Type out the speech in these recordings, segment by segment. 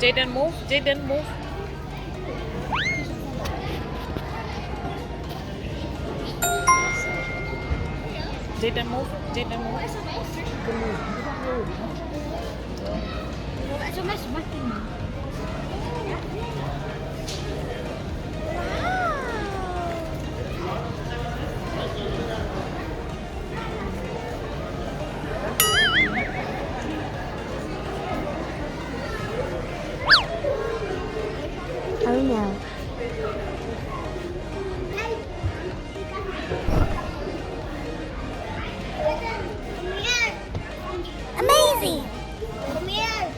Jaden, move. Jaden, move. Jaden, move. Jaden, move. Oh no. Amazing! Come here.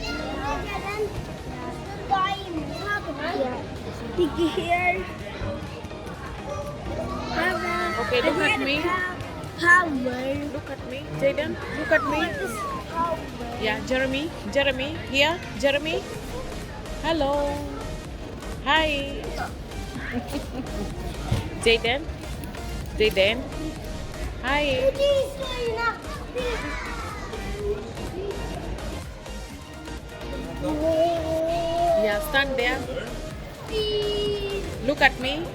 Yeah. Piggy here. Okay, look at me. Power. Look at me. Jaden, look at me. Yeah, Jeremy. Jeremy, here. Jeremy. Hello. Hi. Jaden. Jaden. Hi. Yeah, stand there. Look at me.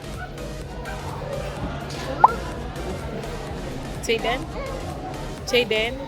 Jaden. Jaden.